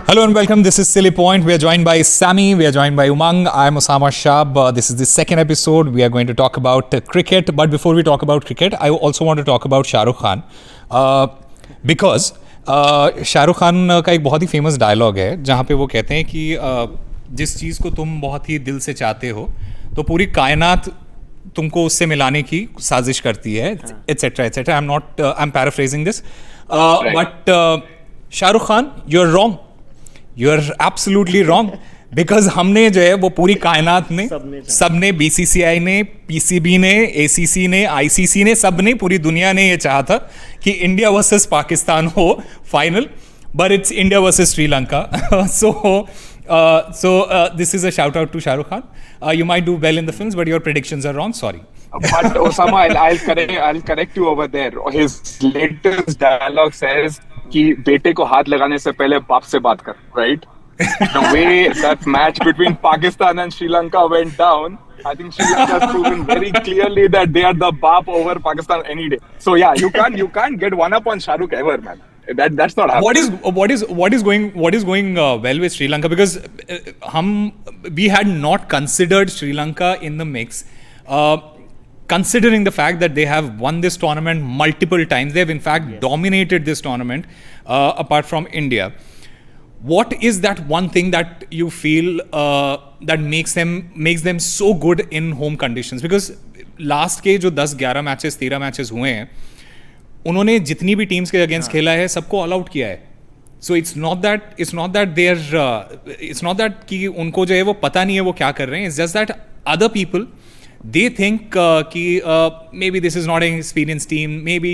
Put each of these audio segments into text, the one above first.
Hello and welcome. This is Silly Point. We are joined by Sammy. We are joined by Umang. I am Osama Shah. This is the second episode. We are going to talk about cricket. But before we talk about cricket, I also want to talk about Shahrukh Khan. Because Shahrukh Khan का एक बहुत ही famous dialogue है जहाँ पे वो कहते हैं कि जिस चीज़ को तुम बहुत ही दिल से चाहते हो तो पूरी कायनात तुमको उससे मिलाने की साजिश करती है, etcetera etcetera. I am paraphrasing this, but Shahrukh Khan, you are wrong. You are absolutely wrong. Because हमने जो है वो पूरी कायनात ने सबने, बीसीसीआई ने, पीसीबी ने, एसीसी ने, आईसीसी ने, सबने, पूरी दुनिया ने ये चाहा था कि इंडिया वर्सेस पाकिस्तान हो final, but it's India versus Sri Lanka. So this is a shout out to Shahrukh Khan. You might do well in the films, but your predictions are wrong. Sorry. But Osama, I'll correct you over there. His latest dialogue says कि बेटे को हाथ लगाने से पहले बाप से बात कर, right? The way that match between Pakistan and Sri Lanka went down, I think Sri Lanka has proven very clearly that they are the bap over Pakistan any day. So yeah, you can't get one up on Shahrukh ever, man. That's not happening. What is going well with Sri Lanka, because we had not considered Sri Lanka in the mix. Considering the fact that they have won this tournament multiple times, they have in fact dominated this tournament apart from India. What is that one thing that you feel that makes them so good in home conditions? Because last के जो 10-11 matches 13 matches हुए हैं, उन्होंने जितनी भी teams के against खेला है सबको ऑल आउट किया है. सो इट्स नॉट दैट कि उनको जो है वो पता नहीं है वो क्या कर रहे हैं. It's just that other people they think कि maybe this is not an experienced team, maybe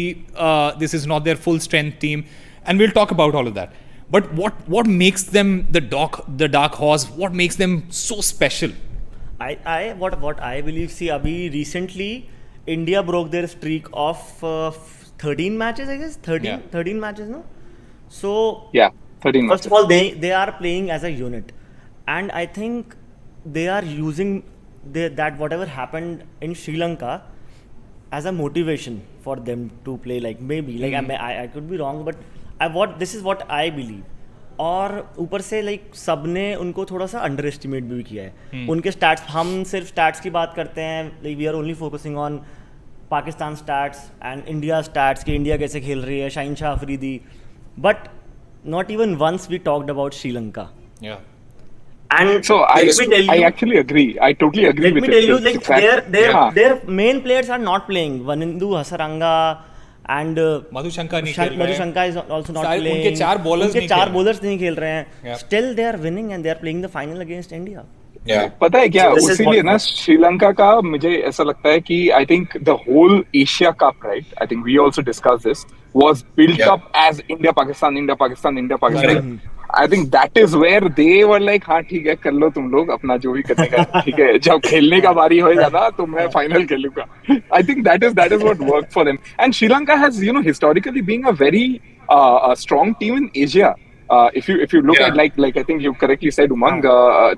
this is not their full strength team, and we'll talk about all of that. But what makes them the dark horse? What makes them so special? What I believe, see, abhi recently India broke their streak of 13 matches, I guess. 13 matches, no? So yeah, 13 matches. First of all, they are playing as a unit, and I think they are using that whatever happened in Sri Lanka as a motivation for them to play. Like maybe I could be wrong, but this is what I believe. और ऊपर से सबने उनको थोड़ा सा under estimate भी किया है. उनके स्टैट्स, हम सिर्फ स्टैट्स की बात करते हैं, we are only focusing on Pakistan stats and India stats कि इंडिया कैसे खेल रही है, Shaheen Shah Afridi, but not even once we talked about Sri Lanka. And so I actually agree. I totally agree with it. Let me tell you, their main players are not playing. Vanindu Hasaranga and Madhushanka is also not playing. उनके चार bowlers नहीं खेल रहे हैं. Still they are winning and they are playing the final against India. पता है क्या, उसीलिए ना श्रीलंका का मुझे ऐसा लगता है कि I think the whole Asia Cup, right? I think we also discussed this, was built up as India Pakistan. I think that is where they were like, हाँ ठीक है, कर लो तुम लोग अपना जो भी करने का, ठीक है, जब खेलने का बारी होएगा ना तो मैं फाइनल खेलूंगा. I think that is what worked for them. And Sri Lanka has, historically being a very strong team in Asia. If you look at like I think you correctly said, Umang,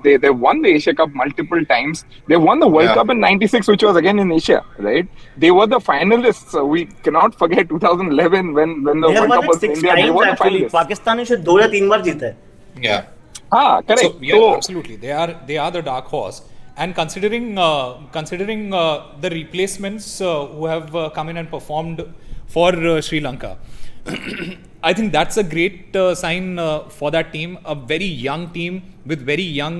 they won the Asia Cup multiple times. They won the World Cup in '96, which was again in Asia, right? They were the finalists. We cannot forget 2011 when the World Cup was in India. They were the finalists. Pakistan ने शायद 2 या 3 बार जीता है. हाँ, correct. So absolutely, they are the dark horse. And considering the replacements who have come in and performed for Sri Lanka, I think that's a great sign for that team. A very young team with very young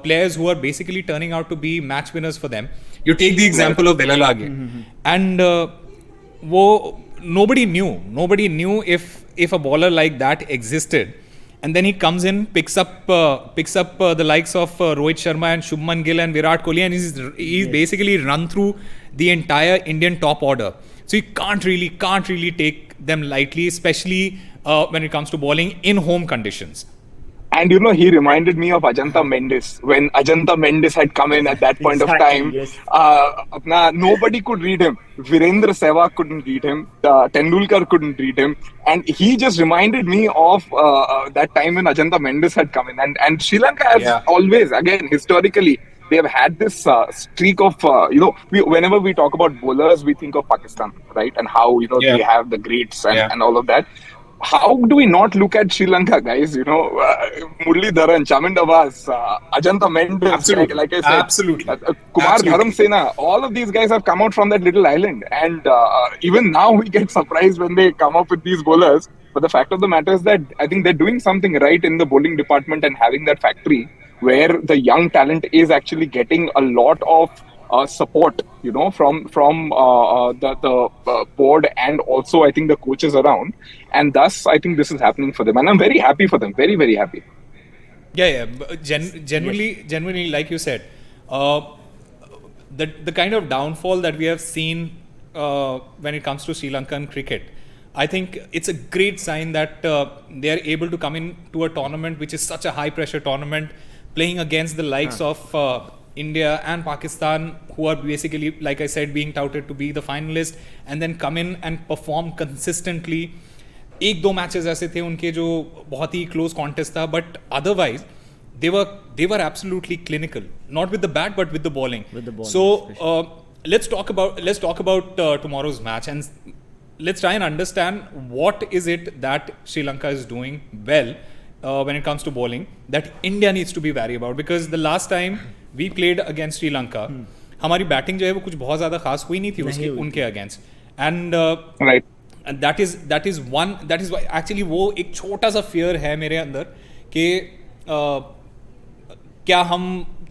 players who are basically turning out to be match winners for them. You take the example of Belalage, and nobody knew if a bowler like that existed, and then he comes in, picks up the likes of Rohit Sharma and Shubman Gill and Virat Kohli, and he's basically run through the entire Indian top order. So you can't really take them lightly, especially when it comes to bowling in home conditions. And he reminded me of Ajanta Mendes when Ajanta Mendes had come in at that point of time. Yes. Nobody could read him. Virendra Sehwag couldn't read him. Tendulkar couldn't read him, and he just reminded me of that time when Ajanta Mendes had come in. And Sri Lanka has always, again, historically, they have had this streak of, whenever we talk about bowlers, we think of Pakistan, right? And how, they have the greats and all of that. how do we not look at Sri Lanka, guys? Murli Dharan, Chaminda Abbas, Ajanta Mendes, Absolutely. like I said, Absolutely. Kumar Absolutely. Dharam Sena, all of these guys have come out from that little island. And even now we get surprised when they come up with these bowlers. But the fact of the matter is that I think they're doing something right in the bowling department and having that factory where the young talent is actually getting a lot of support, from the board and also I think the coaches around, and thus I think this is happening for them, and I'm very happy for them, very very happy. Yeah. Genuinely, like you said, the kind of downfall that we have seen when it comes to Sri Lankan cricket, I think it's a great sign that they are able to come into a tournament which is such a high pressure tournament, playing against the likes of India and Pakistan, who are basically, like I said, being touted to be the finalist, and then come in and perform consistently. एक दो matches ऐसे थे उनके जो बहुत ही close contest था, but otherwise they were absolutely clinical, not with the bat but with the bowling. So let's talk about tomorrow's match, and let's try and understand what is it that Sri Lanka is doing well when it comes to bowling that India needs to be wary about, because the last time we played against Sri Lanka, हमारी batting जो है वो कुछ बहुत ज़्यादा खास हुई नहीं थी उनके against, and Right. that is why actually वो एक छोटा सा fear है मेरे अंदर कि क्या हम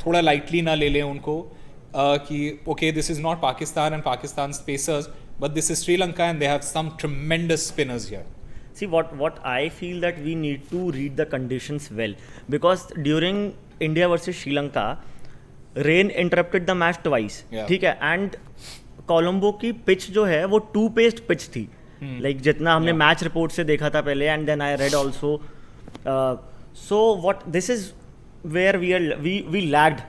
थोड़ा lightly ना ले लें उनको कि okay, this is not Pakistan and Pakistan's pacers, but this is Sri Lanka and they have some tremendous spinners here. See, what I feel that we need to read the conditions well, because during India versus Sri Lanka, rain interrupted the match twice. ठीक है, and Colombo की pitch जो है वो two paced pitch थी, like जितना हमने match report से देखा था पहले, and then I read also. So what this is where we lagged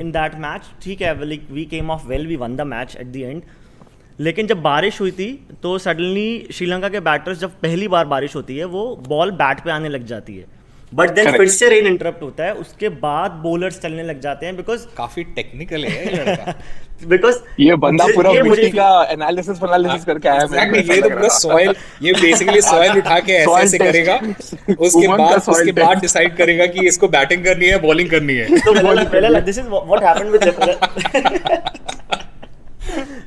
in that match. ठीक है, like we came off well, we won the match at the end. लेकिन जब बारिश हुई थी तो सडनली श्रीलंका के बैटर्स, जब पहली बार बारिश होती है, वो बॉल बैट पे आने लग जाती है, बट देन फिर से रेन इंटरप्ट होता है, उसके बाद बॉलर्स चलने लग जाते हैं, बिकॉज काफी टेक्निकल है ये लड़का. बिकॉज ये बंदा पूरा मिट्टी का एनालिसिस करके आया है. ये तो पूरा सॉइल, ये बेसिकली सॉइल उठा के ऐसे करेगा, उसके बाद डिसाइड करेगा कि इसको बैटिंग करनी है बॉलिंग करनी है. तो पहले this is what happened with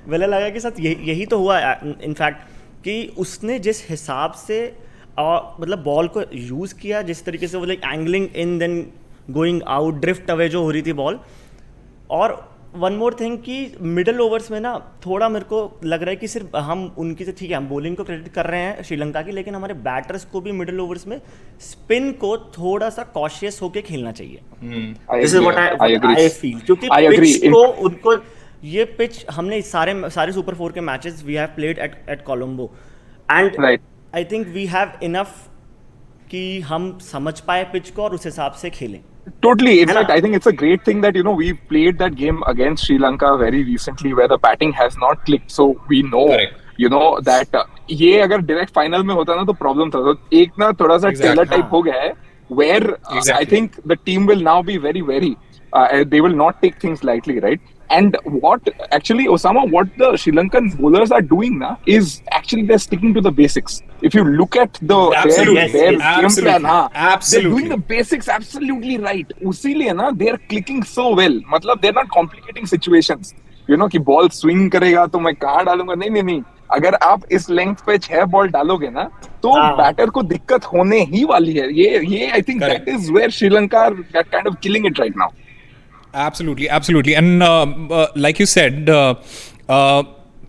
वेला लगा के साथ यही तो हुआ इनफैक्ट, कि उसने जिस हिसाब से मतलब बॉल को यूज़ किया, जिस तरीके से वो like angling in then going out, drift away जो हो रही थी बॉल. और वन मोर थिंग कि मिडल ओवर्स में ना थोड़ा मेरे को लग रहा है कि सिर्फ हम उनकी से, ठीक है हम बॉलिंग को क्रेडिट कर रहे हैं श्रीलंका की, लेकिन हमारे बैटर्स को भी मिडल ओवर्स में स्पिन को थोड़ा सा कॉशियस होके खेलना चाहिए. This is what I feel, क्योंकि पिच को उनको ये पिच हमने सारे सुपर 4 के matches we have played at Colombo, and I think we have enough कि हम समझ पाए पिच को और उस हिसाब से खेलें. Totally. In fact, I think it's a great thing that we've played that game against Sri Lanka very recently, where the batting has not clicked. So we know, that ये अगर direct final में होता ना तो problem था. तो एक ना थोड़ा सा Taylor type हो गया है, where I think the team will now be very wary. They will not take things lightly, right? And what the Sri Lankan bowlers are doing now is actually they're sticking to the basics. If you look at their game plan, they're doing the basics absolutely right. उसीलिए ना they're clicking so well. मतलब they're not complicating situations. कि ball swing करेगा तो मैं कहाँ डालूंगा, नहीं. अगर आप इस लेंथ पे 6 बॉल डालोगे ना तो बैटर को दिक्कत होने ही वाली है. ये I think that is where Sri Lanka are kind of killing it right now. Absolutely. And like you said,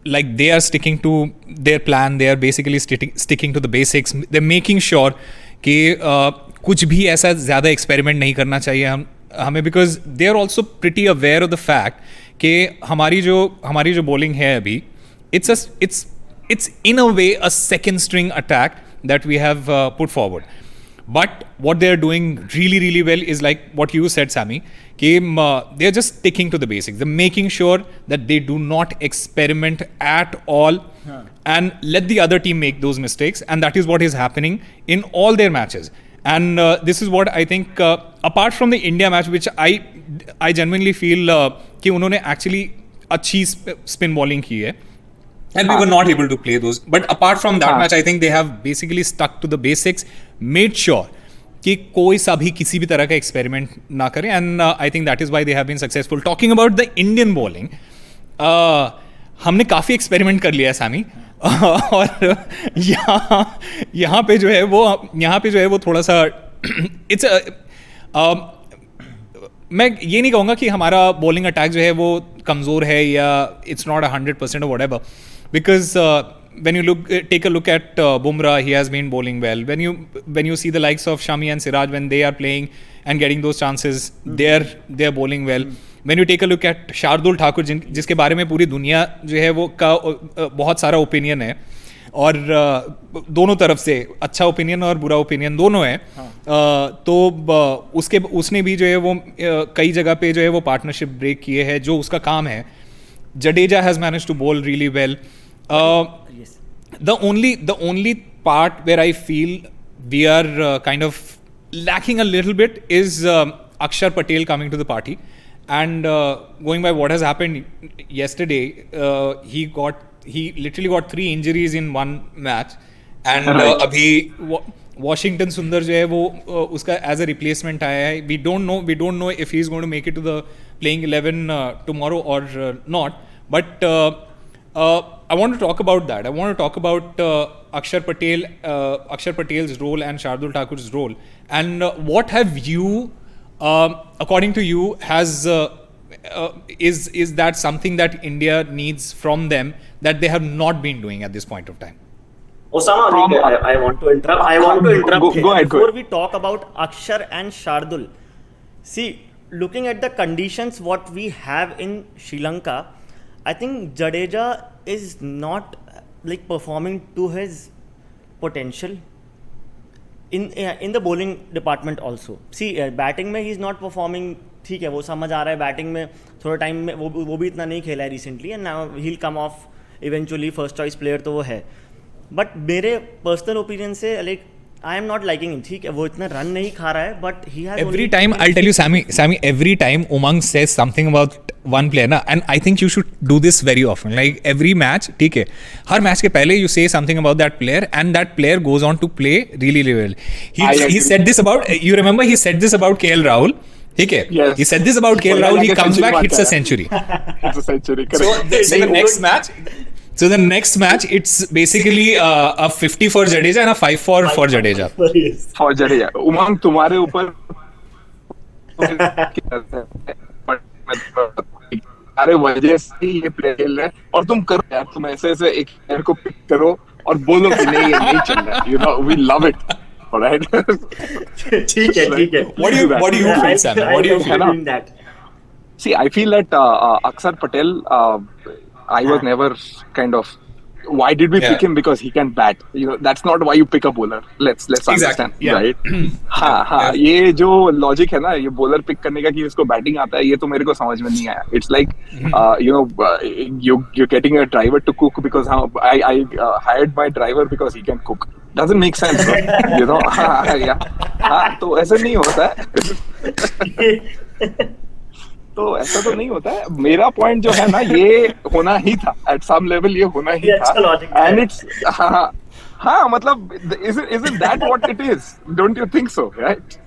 like they are sticking to their plan. They are basically sticking to the basics. They're making sure कि कुछ भी ऐसा ज़्यादा experiment नहीं करना चाहिए हमें, because they are also pretty aware of the fact कि हमारी जो bowling है अभी, it's in a way a second string attack that we have put forward. But what they are doing really, really well is like what you said, Sammy, they are just sticking to the basics. They're making sure that they do not experiment at all and let the other team make those mistakes. And that is what is happening in all their matches. And this is what I think, apart from the India match, which I genuinely feel कि उन्होंने actually अच्छी spin bowling की है. and we were not able to play those. But apart from that match, I think they have basically stuck to the basics, made sure कि कोई सा भी किसी भी तरह का एक्सपेरिमेंट ना करें, and I think that is why they have been successful. Talking about the Indian bowling, हमने काफ़ी एक्सपेरिमेंट कर लिया है सैमी. और यहाँ पे जो है वो थोड़ा सा इट्स मैं ये नहीं कहूँगा कि हमारा बॉलिंग अटैक जो है वो कमज़ोर है या it's not 100% or whatever, because when you take a look at Bumrah, he has been bowling well. When you see the likes of Shami and Siraj, when they are playing and getting those chances, they're bowling well. When you take a look at Shardul Thakur, जिसके बारे में पूरी दुनिया जो है वो का बहुत सारा ओपिनियन है, और दोनों तरफ से अच्छा ओपिनियन और बुरा ओपिनियन दोनों है. तो उसने भी जो है वो कई जगह पे जो है वो पार्टनरशिप ब्रेक किए हैं, जो उसका काम है. Jadeja has managed to bowl really well. The only part where I feel we are kind of lacking a little bit is Akshar Patel coming to the party, and going by what has happened yesterday, he literally got 3 injuries in one match, and अभी Washington Sundar जो है वो उसका as a replacement आया है. We don't know if he is going to make it to the playing 11 tomorrow or not, but I want to talk about that. I want to talk about Akshar Patel's role and Shardul Thakur's role, and what have you, according to you, is that something that India needs from them that they have not been doing at this point of time? Osama, I want to interrupt. Go ahead. Before we talk about Akshar and Shardul, see, looking at the conditions what we have in Sri Lanka, I think Jadeja is not like performing to his potential in the bowling department also. See, batting में he is not performing. ठीक है, वो समझ आ रहा है, batting में थोड़ा time में वो भी इतना नहीं खेला है recently, and now he will come of eventually first choice player तो वो है. बट मेरे पर्सनल ओपिनियन से like I am not liking him. ठीक है, वो इतना रन नहीं खा रहा है, but he has every time. I'll tell you, Sammy, every time Umang says something about one player na, and I think you should do this very often, like every match, ठीक है, हर match के पहले you say something about that player, and that player goes on to play really well. He said this about, you remember he said this about KL Rahul, ठीक है, yes. He said this about KL Rahul, he comes back, hits a century. It's a century, correct. So the next match, it's basically a 50 for Jadeja and a 5 for Jadeja. For Jadeja. Umang, तुम्हारे ऊपर अरे वजह से ये player है, और तुम करो यार, तुम ऐसे एक प्लेयर को पिक करो और बोलो कि नहीं ये नहीं चल रहा. You know, we love it. Alright. ठीक है. What do you feel, Sam? What do you feel? That? See, I feel that Akshar Patel, I was never kind of, why did we pick him? Because he can bat. You know, that's not why you pick a bowler. Let's understand, right? हाँ, ये जो logic है ना, ये bowler pick करने का कि इसको batting आता है, ये तो मेरे को समझ में नहीं आया. It's like, you know, you're getting a driver to cook because I hired my driver because he can cook. Doesn't make sense, right? You know, हाँ, तो ऐसा नहीं होता है. तो ऐसा तो नहीं होता है. मेरा पॉइंट जो है ना, ये होना ही था एट सम लेवल, ये होना ही था. एंड इट्स हाँ मतलब isn't that what it is? Don't you think so, right?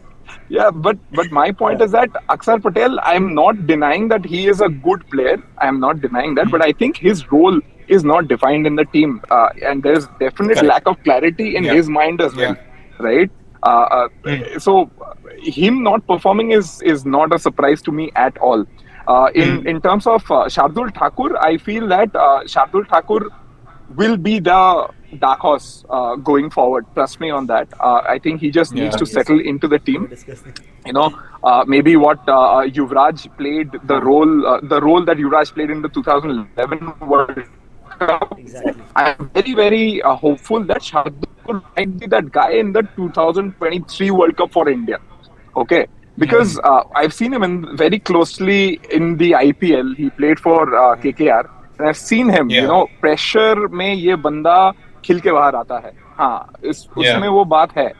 Yeah, but my point is that Akshar Patel, I am not denying that he is a good player. I am not denying that, but I think his role is not defined in the team, and there is definite lack of clarity in his mind as well, right? So him not performing is not a surprise to me at all. In terms of Shardul Thakur, I feel that Shardul Thakur will be the dark horse going forward. Trust me on that. I think he just needs to settle into the team. You know, maybe what Yuvraj played, the role that Yuvraj played in the 2011 World Cup. Exactly. I am very, very hopeful that Shardul might be that guy in the 2023 World Cup for India. Okay, because I've seen him very closely in the IPL. He played for KKR, and I've seen him. You know, pressure में ये बंदा खिल के बाहर आता है. हाँ, उसमें वो बात है.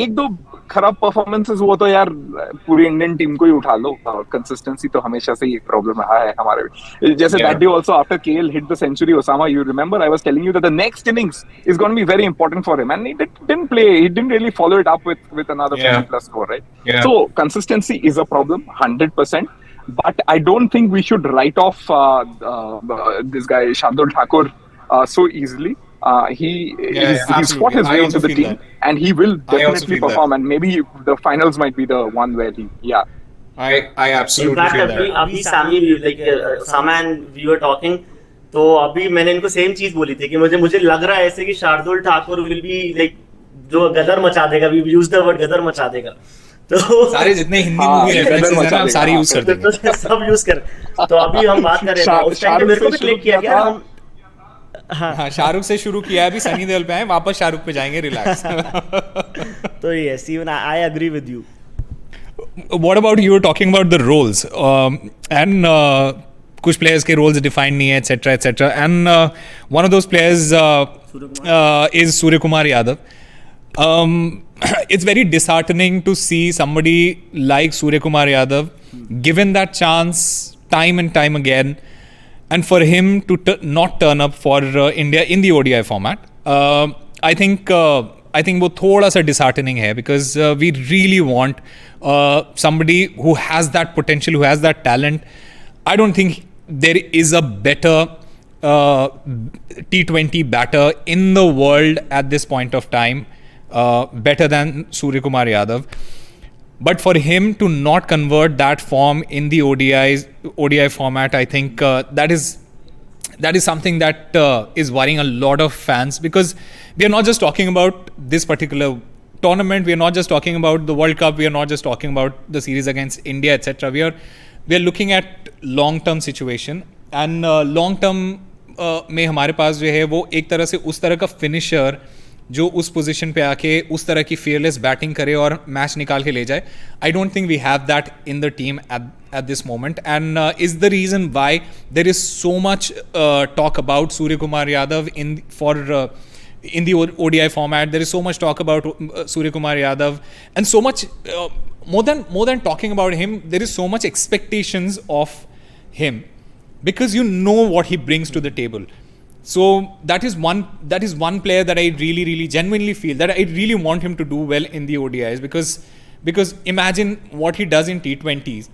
एक दो खराब परफॉर्मेंसेस वो तो यार पूरी इंडियन टीम को ही उठा लो, और कंसिस्टेंसी तो हमेशा से ही एक प्रॉब्लम रहा है हमारे। जैसे that day also after KL hit the century, Osama, you remember I was telling you that the next innings is going to be very important for him, and he didn't play, he didn't really follow it up with another 50 plus score, right? So consistency is a problem 100%, but I don't think we should write off this guy Shardul Thakur so easily. He's fought his way into the team, and he will definitely perform. And maybe the finals might be the one where he, I absolutely feel that. अभी Sammy, like Sama and we were talking, तो अभी मैंने इनको same चीज बोली थी कि मुझे लग रहा है ऐसे कि Shardul Thakur will be like जो गदर मचा देगा, वी यूज द वर्ड गदर मचा देगा, तो सारे जितने हिंदी मूवी रेफरेंसेस हैं हम सारे यूज कर देंगे, सब यूज कर। तो अभी हम बात कर रहे थे, उस टाइम पे मेरे को भी क्लिक किया गया हम। हाँ, शाहरुख से शुरू किया है, अभी सनी देओल पे आए, वापस शाहरुख पे जाएंगे, रिलैक्स। तो yes, even I agree with you. What about you were talking about the roles and कुछ प्लेयर्स के रोल्स डिफाइंड नहीं है, etcetera etcetera, and one of those players is Surya Kumar Yadav. It's very disheartening to see somebody like Surya Kumar Yadav given that chance time and time again, and for him to not turn up for India in the ODI format. I think वो थोड़ा सा disheartening है, because we really want somebody who has that potential, who has that talent. I don't think there is a better T20 batter in the world at this point of time, better than Surya Kumar Yadav. But for him to not convert that form in the ODI format, I think that is something that is worrying a lot of fans, because we are not just talking about this particular tournament, we are not just talking about the World Cup, we are not just talking about the series against India, etc. We are looking at long-term situation, and long-term में हमारे पास जो है वो एक तरह से उस तरह का फिनिशर जो उस पोजीशन पे आके उस तरह की fearless बैटिंग करे और मैच निकाल के ले जाए. I don't think we have that in the team at this moment, and is the reason why there is so much talk about Surya Kumar Yadav in the ODI format. There is so much talk about Surya Kumar Yadav, and so much more than talking about him, there is so much expectations of him, because you know what he brings to the table. So that is one player that I really genuinely feel that I really want him to do well in the ODIs, because imagine what he does in T20s.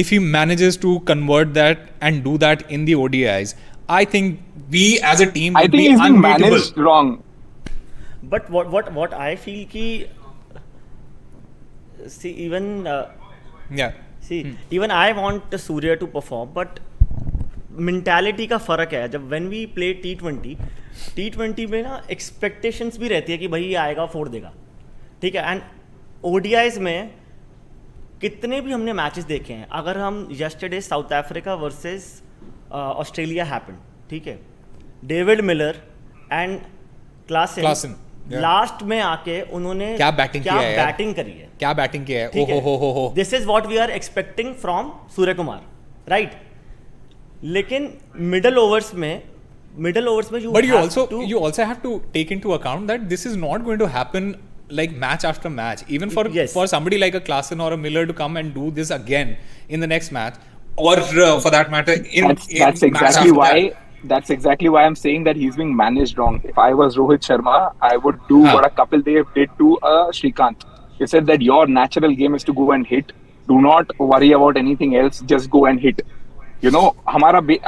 If he manages to convert that and do that in the ODIs, I think we as a team would be unbeatable. I think he's been managed wrong. But what I feel ki, see, even even I want Surya to perform, but mentality का फ़र्क है. जब when we play T20 में ना expectations भी रहती है कि भाई ये आएगा फोड़ देगा, ठीक है. एंड ODIs में कितने भी हमने मैचेस देखे हैं, अगर हम yesterday South Africa versus Australia happen, ठीक है, David Miller and Klaasen last में आके उन्होंने क्या बैटिंग करी है. This is what we are expecting from Surya Kumar, right. लेकिन मिडल ओवर्स में you also have to take into account that this is not going to happen like match after match, even for somebody like a Klaasen or a Miller to come and do this again in the next match, or for that matter that's exactly why I'm saying that he's being managed wrong. If I was Rohit Sharma, I would do what a Kapil Dev did to Shrikant. He said that your natural game is to go and hit, do not worry about anything else, just go and hit. You know,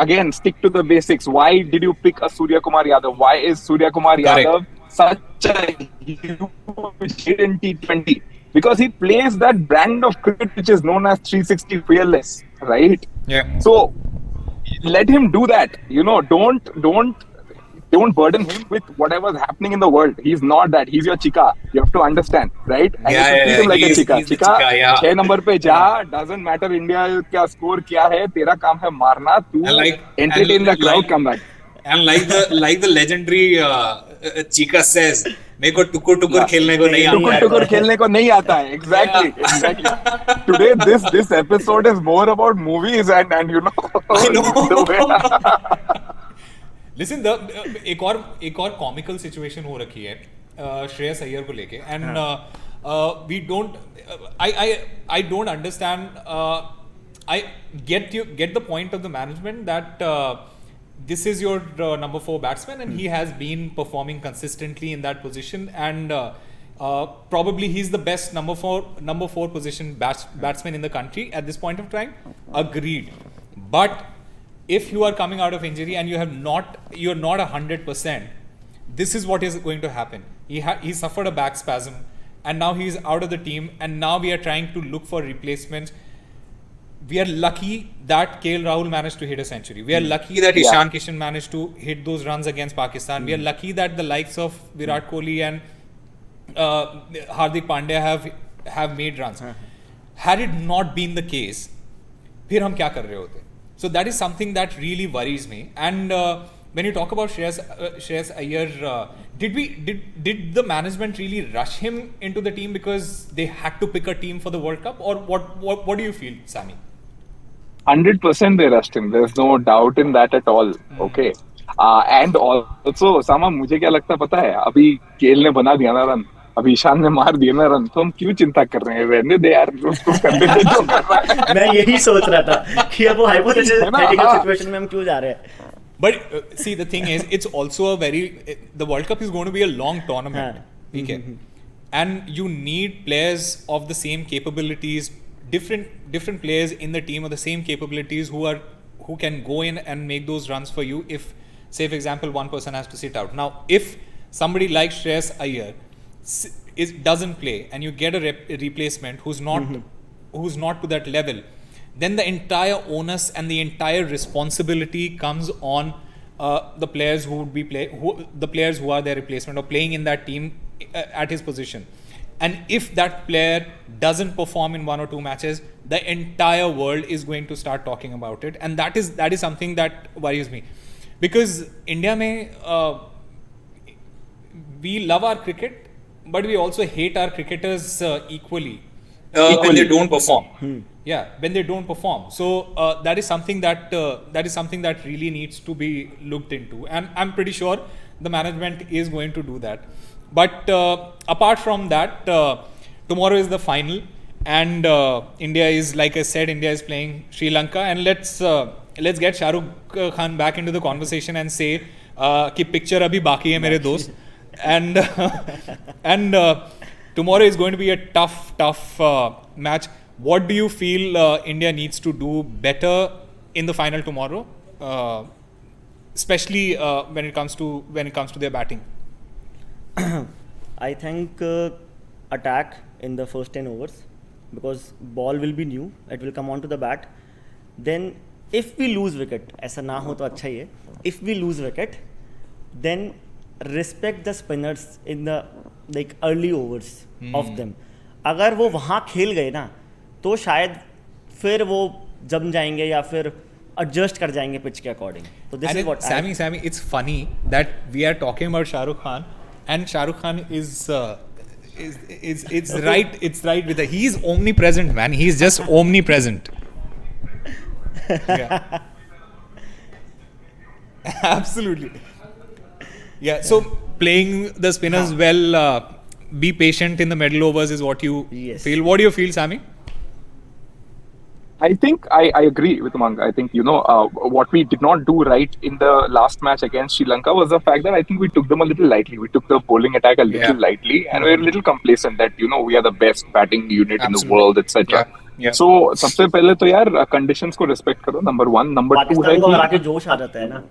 again, stick to the basics. Why did you pick a Surya Kumar Yadav? Why is Surya Kumar Yadav such a huge hit in T20? Because he plays that brand of cricket which is known as 360 fearless, right? Yeah. So let him do that. You know, don't burden him with whatever's happening in the world. He's not that. He's your chica. You have to understand, right? And you treat him like a chica. Chica, 6 number पे जा. Doesn't matter India का score क्या है. तेरा काम है मारना. तू entertain the crowd. Come back. And like the legendary chica says, मेरे को टुकुर खेलने को नहीं आता है. टुकुर खेलने को नहीं आता है. Exactly. Today this episode is more about movies and you know. I know. Listen, एक और कॉमिकल सिचुएशन हो रखी है श्रेयस अय्यर को लेके, and We don't. I don't understand. I get the point of the management that this is your number 4 batsman, and he has been performing consistently in that position, and probably he's the best number 4 position batsman in the country at this point of time. Agreed, but if you are coming out of injury and you're not 100%, this is what is going to happen. He suffered a back spasm, and now he's out of the team, and now we are trying to look for replacements. We are lucky that KL Rahul managed to hit a century. We are lucky that Ishan Kishan managed to hit those runs against Pakistan. We are lucky that the likes of Virat Kohli and Hardik Pandya have made runs. Had it not been the case, फिर हम क्या कर रहे होते? So that is something that really worries me. And when you talk about Shreyas Iyer, did the management really rush him into the team because they had to pick a team for the World Cup, or what do you feel, Sammy? 100% they rushed him. There's no doubt in that at all. Okay. And also, Sama, मुझे क्या लगता पता है? अभी केल ने बना दिया ना रन, अभी ईशान ने मार दिया ना रन, तो हम क्यों चिंता कर रहे हैं? रहने दे यार, उसको करने दे जो कर रहा है. मैं यही सोच रहा था कि अब वो hypothetical situation में हम क्यों जा रहे हैं? But see, the thing is, it's also the World Cup is going to be a long tournament. Okay? And you need players of the same capabilities, different players in the team of the same capabilities who can go in and make those runs for you if, say for example, one person has to sit out. Now, if somebody like Shreyas Iyer doesn't play and you get a replacement who's not to that level, then the entire onus and the entire responsibility comes on the players the players who are their replacement or playing in that team at his position. And if that player doesn't perform in 1 or 2 matches, the entire world is going to start talking about it, and that is something that worries me, because India mein we love our cricket, but we also hate our cricketers equally when they don't perform. Yeah, when they don't perform. So that is something that really needs to be looked into, and I'm pretty sure the management is going to do that. But apart from that, tomorrow is the final, and India is, like I said, India is playing Sri Lanka, and let's get Shahrukh Khan back into the conversation and say कि picture अभी बाकी है मेरे दोस्त, and tomorrow is going to be a tough match. What do you feel India needs to do better in the final tomorrow, especially when it comes to their batting? I think attack in the first 10 overs, because ball will be new, it will come onto the bat. Then if we lose wicket, ऐसा ना हो तो अच्छा ही है, if we lose wicket, then respect the spinners in the early overs of them. अगर वो वहाँ खेल गए ना, तो शायद फिर वो जम जाएंगे या फिर adjust कर जाएंगे pitch के according. So this is what Sammy, it's funny that we are talking about Shahrukh Khan, and Shahrukh Khan is right. It's right with he's omnipresent, man. He's just omnipresent. Yeah. Absolutely. Yeah. So playing the spinners well, be patient in the middle overs is what you feel. What do you feel, Sammy? I think I agree with Umang. I think, what we did not do right in the last match against Sri Lanka was the fact that I think we took them a little lightly. We took the bowling attack a little lightly, and we were a little complacent that, we are the best batting unit in the world, etc. Yeah. So, सबसे पहले तो यार conditions को respect करो, number 1. Number 2 है कि जोश आ जाता है ना.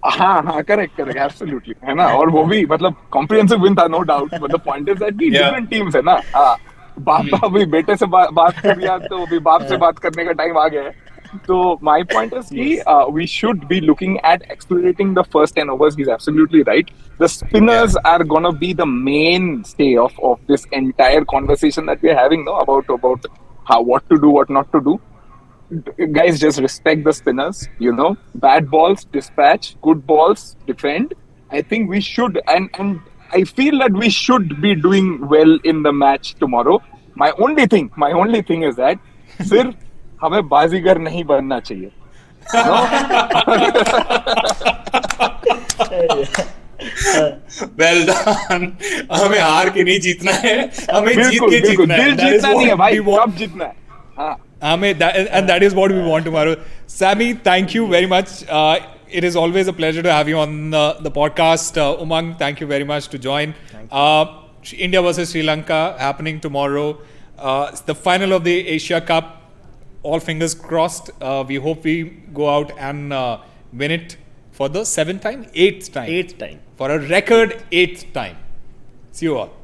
हाँ, correct, absolutely, है ना. और वो भी मतलब comprehensive win था, no doubt. But the point is that different teams है ना. बाप अभी बेटे से बात कर दिया तो अभी बाप से बात करने का टाइम आ गया है. So my point is कि we should be looking at accelerating the first 10 overs. He's absolutely right. The spinners are gonna be the mainstay of this entire conversation that we're having, no, about what to do, what not to do. Guys, just respect the spinners. Bad balls dispatch, good balls defend. I think we should, and I feel that we should be doing well in the match tomorrow. My only thing is that सिर्फ हमें बाजीगर नहीं बनना चाहिए. Well done. हमें हार के नहीं जीतना है, हमें जीत बिल्कुल के बिल्कुल, जीतना है. दिल That is जीतना नहीं है what भाई, we want. कब जीतना है. हाँ. And that is what we want tomorrow. Sammy, thank you very much. It is always a pleasure to have you on the podcast. Umang, thank you very much to join. India versus Sri Lanka happening tomorrow. It's the final of the Asia Cup. All fingers crossed. We hope we go out and win it for the 7th time? 8th time. 8th time. For a record 8th time. See you all.